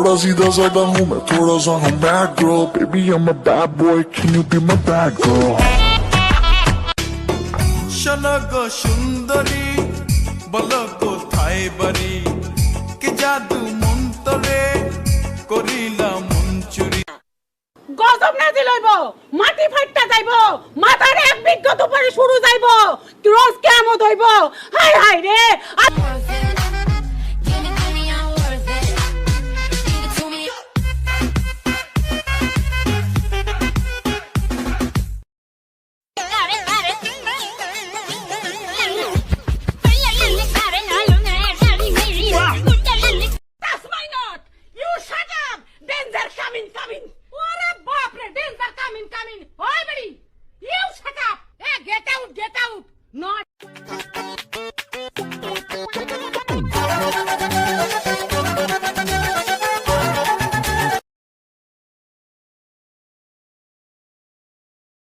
थोड़ा सीधा साधा हूँ मैं, थोड़ा सा हूँ bad girl. Baby I'm a bad boy, can you be my bad girl? শোনো গো সুন্দরী, বলো কোথায় বাড়ি, কি জাদু মন্তরে করিলাম মন চুরি। গজব না দিলইব, মাটি ফাটটা যাইব, মাথার এক বিঘত উপরে শুরু যাইব, রোজ কিয়ামত হইব। হায় হায় রে।